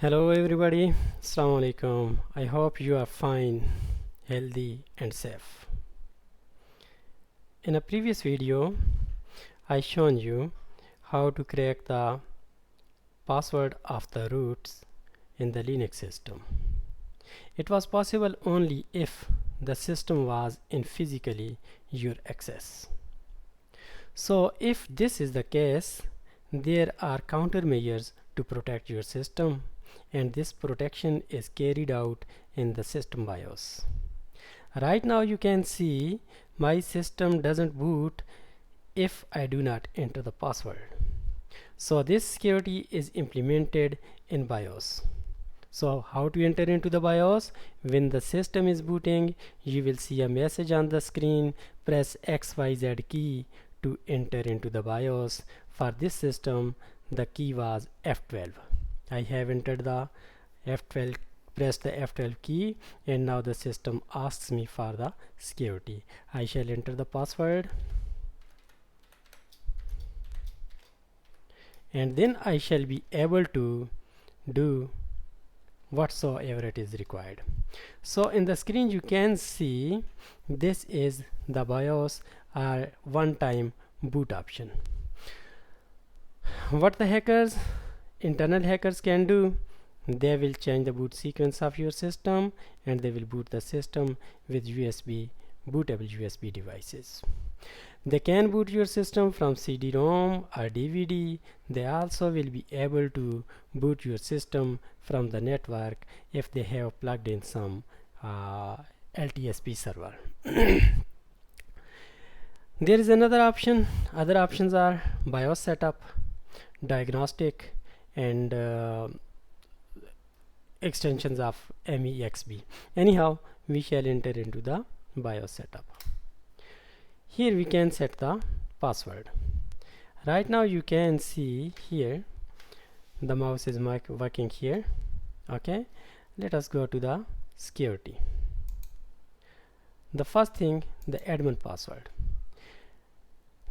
Hello everybody, Assalamu alaikum. I hope you are fine, healthy and safe. In a previous video, I shown you how to crack the password of the roots in the Linux system. It was possible only if the system was in physically your access. So if this is the case, there are countermeasures to protect your system, and this protection is carried out in the system BIOS. Right now you can see my system doesn't boot if I do not enter the password. So this security is implemented in BIOS. So how to enter into the BIOS? When the system is booting, you will see a message on the screen. Press XYZ key to enter into the BIOS. For this system, the key was F12. I have entered the F12, press the F12 key, and now the system asks me for the security. I shall enter the password, and then I shall be able to do whatsoever it is required. So in the screen you can see this is the BIOS or one-time boot option. What the hackers, internal hackers can do, they will change the boot sequence of your system and they will boot the system with bootable USB devices. They can boot your system from CD-ROM or DVD. They also will be able to boot your system from the network if they have plugged in some LTSP server. There is another option. Other options are BIOS setup, diagnostic, and extensions of MEXB. Anyhow, we shall enter into the BIOS setup. Here we can set the password. Right now you can see here the mouse is working here. Okay, let us go to the security. The first thing, the admin password.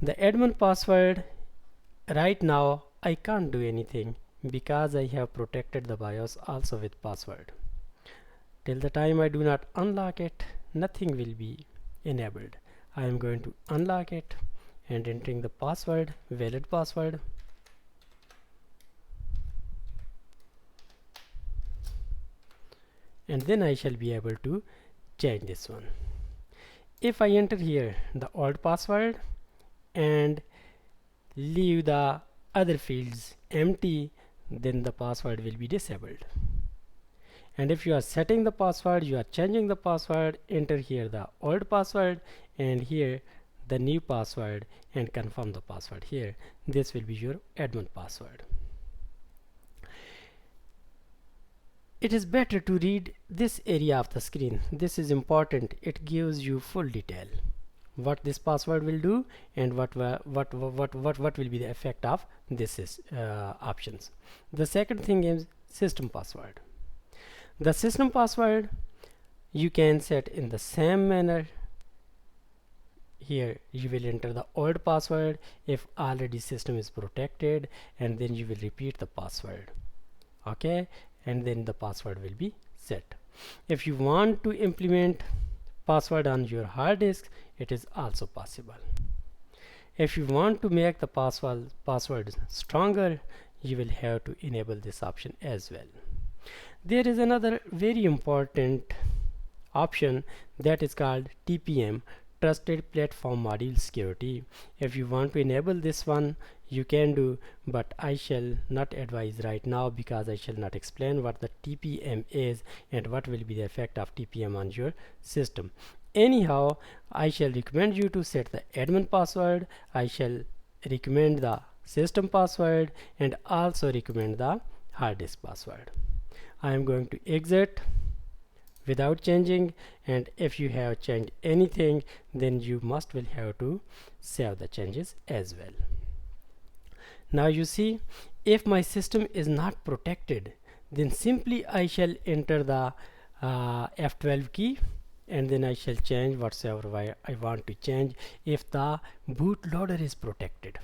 The admin password, right now I can't do anything because I have protected the BIOS also with password. Till the time I do not unlock it, nothing will be enabled. I am going to unlock it and entering the password, valid password. And then I shall be able to change this one. If I enter here the old password and leave the other fields empty, then the password will be disabled. And if you are setting the password, you are changing the password, enter here the old password and here the new password and confirm the password here. This will be your admin password. It is better to read this area of the screen. This is important. It gives you full detail what this password will do and what will be the effect of this options. The second thing is system password. The system password you can set in the same manner. Here you will enter the old password if already system is protected, and then you will repeat the password. Okay, and then the password will be set. If you want to implement password on your hard disk, it is also possible. If you want to make the password stronger, you will have to enable this option as well. There is another very important option that is called TPM, Trusted Platform Module Security. If you want to enable this one, you can do, but I shall not advise right now because I shall not explain what the TPM is and what will be the effect of TPM on your system. Anyhow, I shall recommend you to set the admin password. I shall recommend the system password and also recommend the hard disk password. I am going to exit without changing, and if you have changed anything, then you will have to save the changes as well. Now you see, if my system is not protected, then simply I shall enter the F12 key and then I shall change whatsoever I want to change if the bootloader is protected.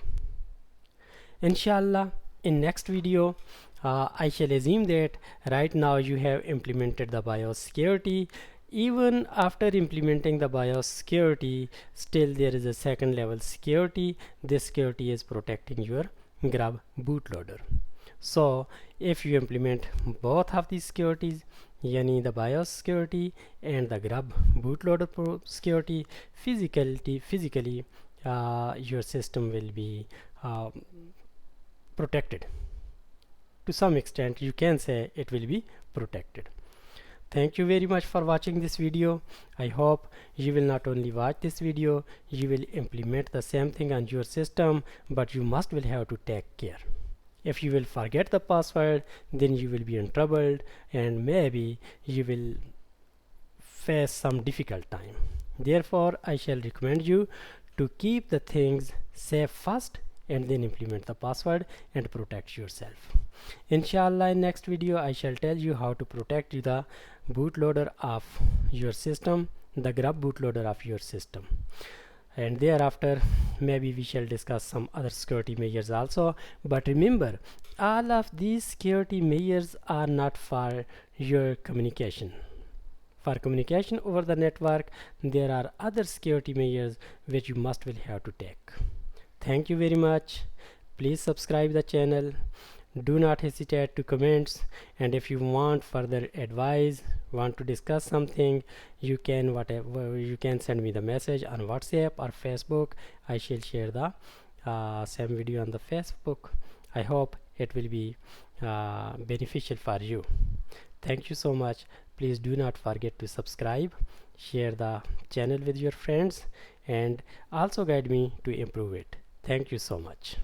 Inshallah, in next video I shall assume that right now you have implemented the BIOS security. Even after implementing the BIOS security, still there is a second level security. This security is protecting your grub bootloader. So if you implement both of these securities, yani the BIOS security and the grub bootloader security, physically your system will be protected. To some extent you can say it will be protected. Thank you very much for watching this video. I hope you will not only watch this video, you will implement the same thing on your system, but you must will have to take care. If you will forget the password, then you will be in trouble and maybe you will face some difficult time. Therefore, I shall recommend you to keep the things safe first and then implement the password and protect yourself. Inshallah, in next video I shall tell you how to protect the bootloader of your system, the grub bootloader of your system, and thereafter maybe we shall discuss some other security measures also. But remember, all of these security measures are not for your communication. For communication over the network, there are other security measures which you must will have to take. Thank you very much. Please subscribe the channel. Do not hesitate to comments, and if you want further advice, want to discuss something, you can send me the message on WhatsApp or Facebook. I shall share the same video on the Facebook. I hope it will be beneficial for you. Thank you so much. Please do not forget to subscribe, share the channel with your friends, and also guide me to improve it. Thank you so much.